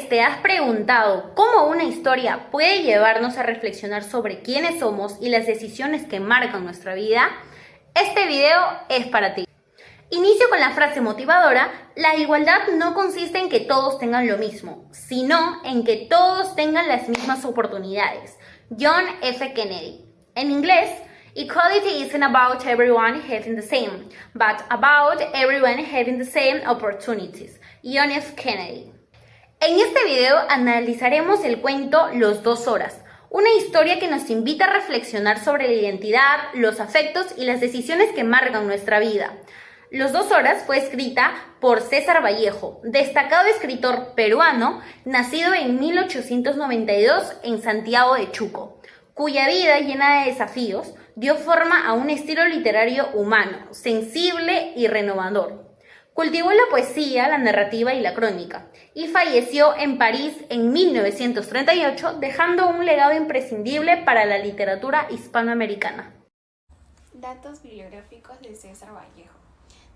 vez te has preguntado cómo una historia puede llevarnos a reflexionar sobre quiénes somos y las decisiones que marcan nuestra vida? Este video es para ti. Inicio con la frase motivadora: la igualdad no consiste en que todos tengan lo mismo, sino en que todos tengan las mismas oportunidades. John F. Kennedy. En inglés, equality isn't about everyone having the same, but about everyone having the same opportunities. John F. Kennedy. En este video analizaremos el cuento Los 2 horas, una historia que nos invita a reflexionar sobre la identidad, los afectos y las decisiones que marcan nuestra vida. Los 2 horas fue escrita por César Vallejo, destacado escritor peruano, nacido en 1892 en Santiago de Chuco, cuya vida llena de desafíos dio forma a un estilo literario humano, sensible y renovador. Cultivó la poesía, la narrativa y la crónica, y falleció en París en 1938, dejando un legado imprescindible para la literatura hispanoamericana. Datos bibliográficos de César Vallejo.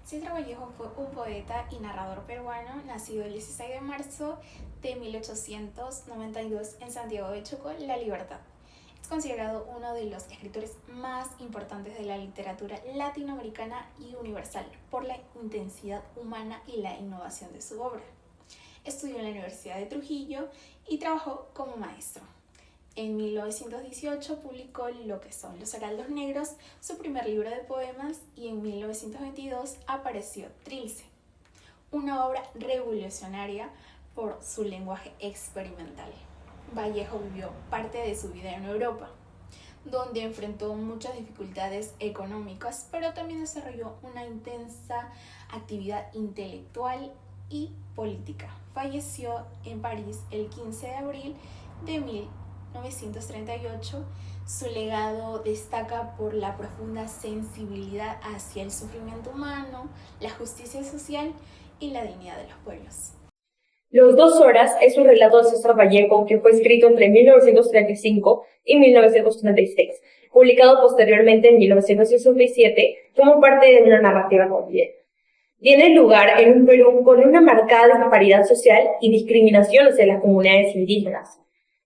César Vallejo fue un poeta y narrador peruano, nacido el 16 de marzo de 1892 en Santiago de Chuco, La Libertad. Es considerado uno de los escritores más importantes de la literatura latinoamericana y universal por la intensidad humana y la innovación de su obra. Estudió en la Universidad de Trujillo y trabajó como maestro. En 1918 publicó Lo que son los heraldos negros, su primer libro de poemas, y en 1922 apareció Trilce, una obra revolucionaria por su lenguaje experimental. Vallejo vivió parte de su vida en Europa, donde enfrentó muchas dificultades económicas, pero también desarrolló una intensa actividad intelectual y política. Falleció en París el 15 de abril de 1938. Su legado destaca por la profunda sensibilidad hacia el sufrimiento humano, la justicia social y la dignidad de los pueblos. Los 2 horas es un relato de César Vallejo que fue escrito entre 1935 y 1936, publicado posteriormente en 1967 como parte de una narrativa completa. Tiene lugar en un Perú con una marcada disparidad social y discriminación hacia las comunidades indígenas.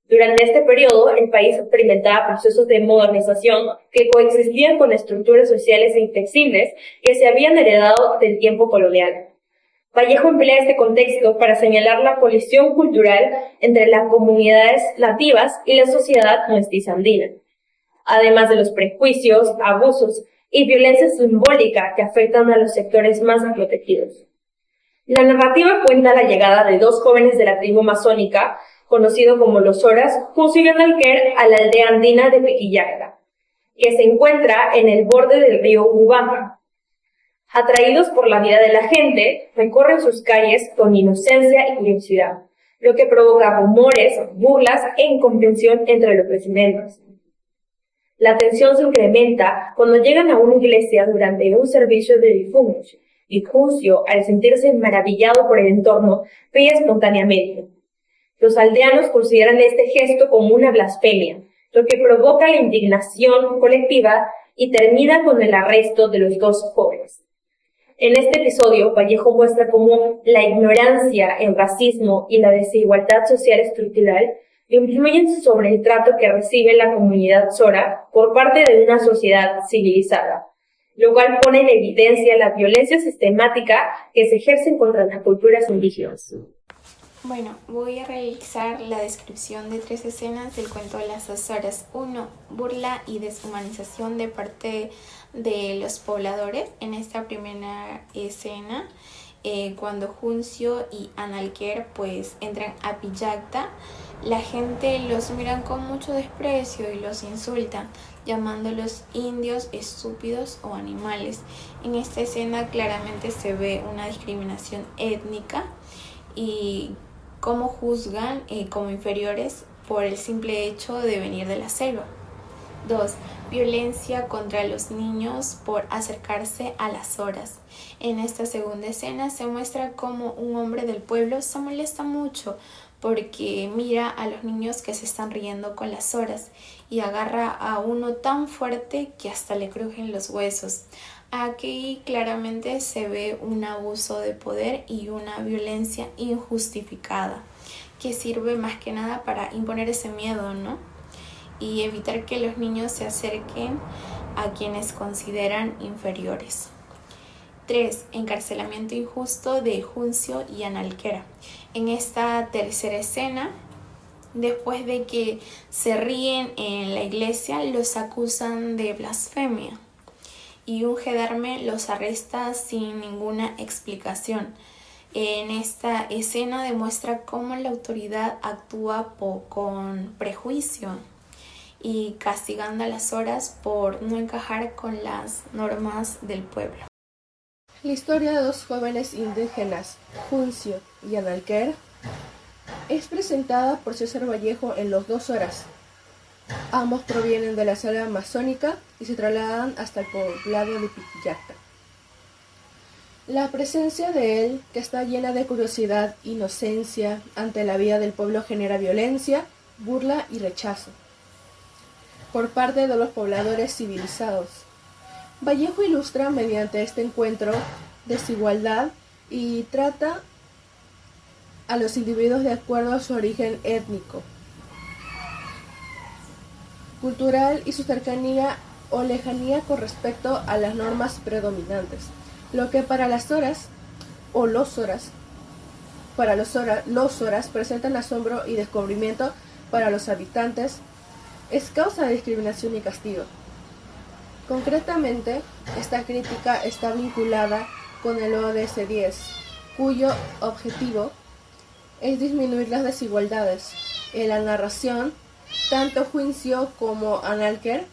Durante este periodo, el país experimentaba procesos de modernización que coexistían con estructuras sociales inflexibles que se habían heredado del tiempo colonial. Vallejo emplea este contexto para señalar la colisión cultural entre las comunidades nativas y la sociedad mestiza andina, además de los prejuicios, abusos y violencia simbólica que afectan a los sectores más desprotegidos. La narrativa cuenta la llegada de 2 jóvenes de la tribu amazónica, conocido como Los Horas, Cusi y Analquer, a la aldea andina de Pequillaca, que se encuentra en el borde del río Urubamba. Atraídos por la vida de la gente, recorren sus calles con inocencia y curiosidad, lo que provoca rumores, burlas e incomprensión entre los residentes. La tensión se incrementa cuando llegan a una iglesia durante un servicio de difuntos, y Juncio, al sentirse maravillado por el entorno, ríe espontáneamente. Los aldeanos consideran este gesto como una blasfemia, lo que provoca la indignación colectiva y termina con el arresto de los 2 jóvenes. En este episodio, Vallejo muestra cómo la ignorancia, el racismo y la desigualdad social estructural influyen sobre el trato que recibe la comunidad sora por parte de una sociedad civilizada, lo cual pone en evidencia la violencia sistemática que se ejerce contra las culturas indígenas. Bueno, voy a realizar la descripción de 3 escenas del cuento de las 2 horas. 1. Burla y deshumanización de parte de los pobladores. En esta primera escena, cuando Juncio y Analquer pues entran a Pillacta, la gente los miran con mucho desprecio y los insultan, llamándolos indios, estúpidos o animales. En esta escena claramente se ve una discriminación étnica y cómo juzgan como inferiores por el simple hecho de venir de la selva. 2. Violencia contra los niños por acercarse a las horas. En esta segunda escena se muestra cómo un hombre del pueblo se molesta mucho porque mira a los niños que se están riendo con las horas y agarra a uno tan fuerte que hasta le crujen los huesos. Aquí claramente se ve un abuso de poder y una violencia injustificada que sirve más que nada para imponer ese miedo, ¿no? Y evitar que los niños se acerquen a quienes consideran inferiores. 3. Encarcelamiento injusto de Juncio y Analquera. En esta tercera escena, después de que se ríen en la iglesia, los acusan de blasfemia y un gendarme los arresta sin ninguna explicación. En esta escena demuestra cómo la autoridad actúa con prejuicio y castigando a las horas por no encajar con las normas del pueblo. La historia de dos jóvenes indígenas, Juncio y Analquer, es presentada por César Vallejo en Los 2 Horas. Ambos provienen de la selva amazónica y se trasladan hasta el poblado de Piquillacta. La presencia de él, que está llena de curiosidad, inocencia ante la vida del pueblo, genera violencia, burla y rechazo por parte de los pobladores civilizados. Vallejo ilustra mediante este encuentro desigualdad y trata a los individuos de acuerdo a su origen étnico, cultural y su cercanía o lejanía con respecto a las normas predominantes. Lo que para las horas o los horas presentan asombro y descubrimiento para los habitantes, es causa de discriminación y castigo. Concretamente, esta crítica está vinculada con el ODS 10, cuyo objetivo es disminuir las desigualdades. En la narración, tanto Juncio como Analquer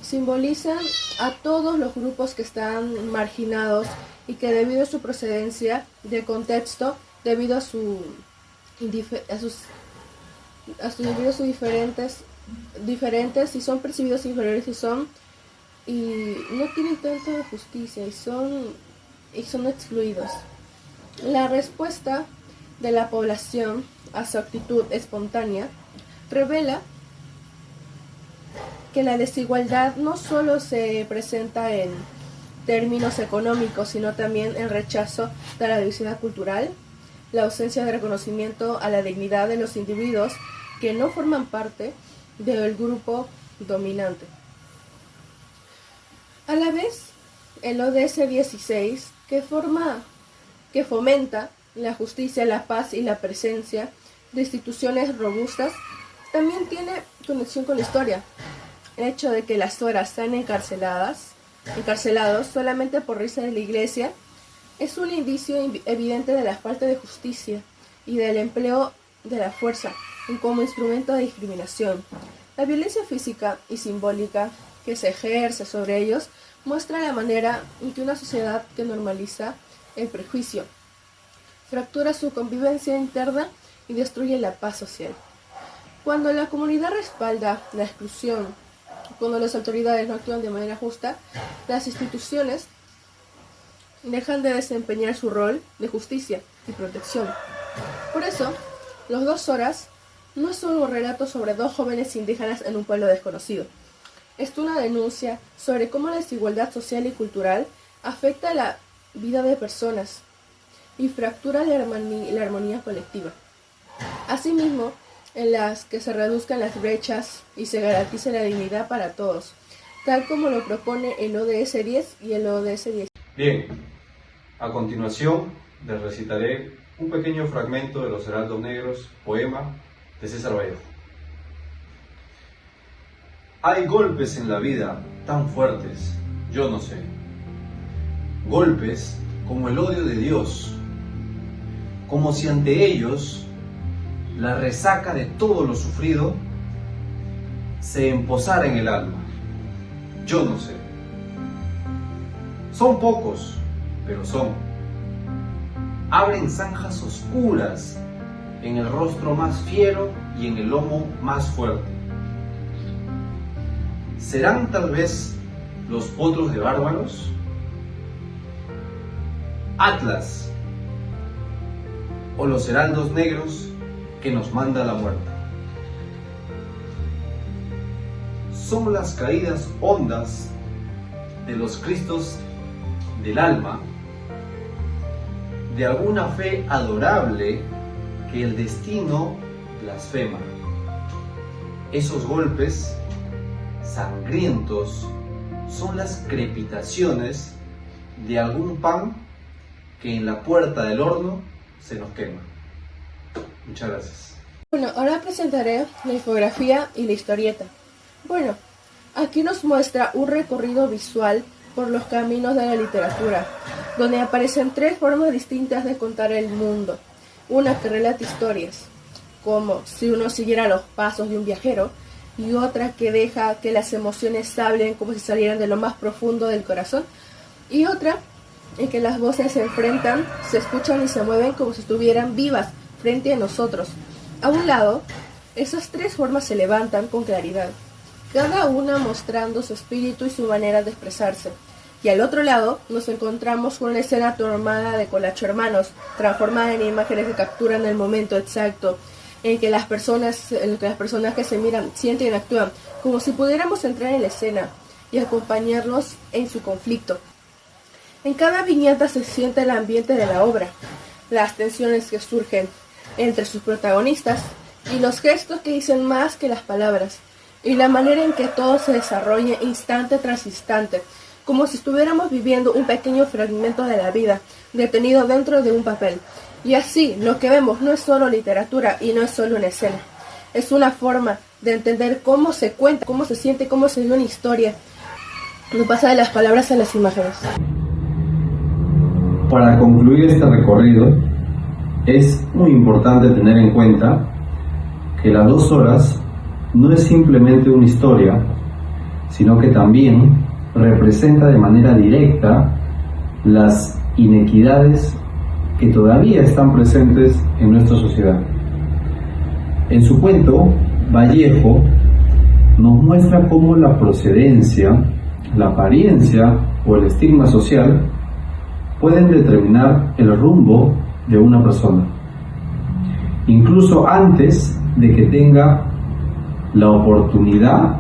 simbolizan a todos los grupos que están marginados y que debido a su procedencia de contexto, debido a sus diferentes y son percibidos inferiores y no tienen tanta justicia y son excluidos. La respuesta de la población a su actitud espontánea revela que la desigualdad no solo se presenta en términos económicos, sino también en rechazo de la diversidad cultural, la ausencia de reconocimiento a la dignidad de los individuos que no forman parte del grupo dominante. A la vez, el ODS 16, que fomenta la justicia, la paz y la presencia de instituciones robustas, también tiene conexión con la historia. El hecho de que las horas sean encarcelados solamente por risa de la iglesia es un indicio evidente de la falta de justicia y del empleo de la fuerza como instrumento de discriminación. La violencia física y simbólica que se ejerce sobre ellos muestra la manera en que una sociedad que normaliza el prejuicio fractura su convivencia interna y destruye la paz social. Cuando la comunidad respalda la exclusión, cuando las autoridades no actúan de manera justa, las instituciones dejan de desempeñar su rol de justicia y protección. Por eso, Los 2 Horas no es solo un relato sobre dos jóvenes indígenas en un pueblo desconocido. Es una denuncia sobre cómo la desigualdad social y cultural afecta la vida de personas y fractura la armonía colectiva. Asimismo, en las que se reduzcan las brechas y se garantice la dignidad para todos, tal como lo propone el ODS 10 y el ODS 10. Bien, a continuación les recitaré un pequeño fragmento de Los Heraldos Negros, poema de César Vallejo. Hay golpes en la vida tan fuertes, yo no sé. Golpes como el odio de Dios, como si ante ellos la resaca de todo lo sufrido se emposara en el alma. Yo no sé. Son pocos, pero son. Abren zanjas oscuras en el rostro más fiero y en el lomo más fuerte. ¿Serán tal vez los potros de bárbaros? Atlas o los heraldos negros que nos manda la muerte. Son las caídas hondas de los Cristos del alma, de alguna fe adorable que el destino blasfema. Esos golpes sangrientos son las crepitaciones de algún pan que en la puerta del horno se nos quema. Muchas gracias. Bueno, ahora presentaré la infografía y la historieta. Bueno, aquí nos muestra un recorrido visual por los caminos de la literatura, donde aparecen tres formas distintas de contar el mundo. Una que relata historias, como si uno siguiera los pasos de un viajero, y otra que deja que las emociones hablen como si salieran de lo más profundo del corazón, y otra en que las voces se enfrentan, se escuchan y se mueven como si estuvieran vivas frente a nosotros. A un lado, esas tres formas se levantan con claridad, cada una mostrando su espíritu y su manera de expresarse. Y al otro lado nos encontramos con una escena tomada de Colacho Hermanos, transformada en imágenes que capturan el momento exacto en que las personajes se miran, sienten y actúan, como si pudiéramos entrar en la escena y acompañarlos en su conflicto. En cada viñeta se siente el ambiente de la obra, las tensiones que surgen entre sus protagonistas y los gestos que dicen más que las palabras, y la manera en que todo se desarrolla instante tras instante, como si estuviéramos viviendo un pequeño fragmento de la vida, detenido dentro de un papel. Y así, lo que vemos no es solo literatura y no es solo una escena, es una forma de entender cómo se cuenta, cómo se siente, cómo se ve una historia. No pasa de las palabras a las imágenes. Para concluir este recorrido, es muy importante tener en cuenta que las 2 horas no es simplemente una historia, sino que también representa de manera directa las inequidades que todavía están presentes en nuestra sociedad. En su cuento, Vallejo nos muestra cómo la procedencia, la apariencia o el estigma social pueden determinar el rumbo de una persona, incluso antes de que tenga la oportunidad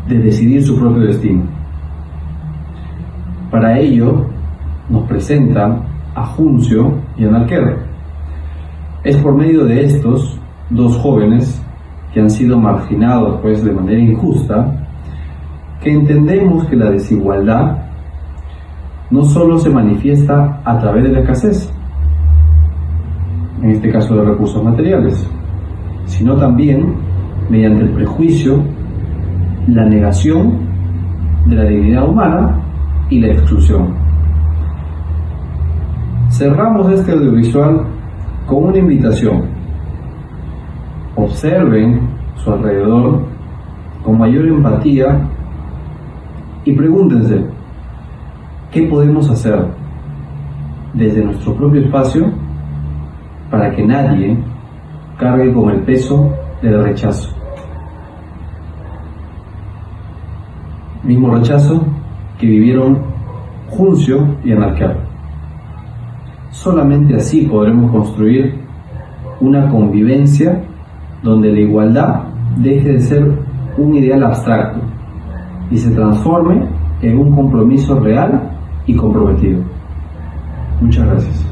de decidir su propio destino. Para ello nos presentan a Juncio y a Narquer. Es por medio de estos 2 jóvenes que han sido marginados de manera injusta que entendemos que la desigualdad no solo se manifiesta a través de la escasez, en este caso de recursos materiales, sino también mediante el prejuicio, la negación de la dignidad humana y la exclusión. Cerramos este audiovisual con una invitación. Observen su alrededor con mayor empatía y pregúntense, ¿qué podemos hacer desde nuestro propio espacio para que nadie cargue con el peso del rechazo? Mismo rechazo que vivieron Juncio y Narquer. Solamente así podremos construir una convivencia donde la igualdad deje de ser un ideal abstracto y se transforme en un compromiso real y comprometido. Muchas gracias.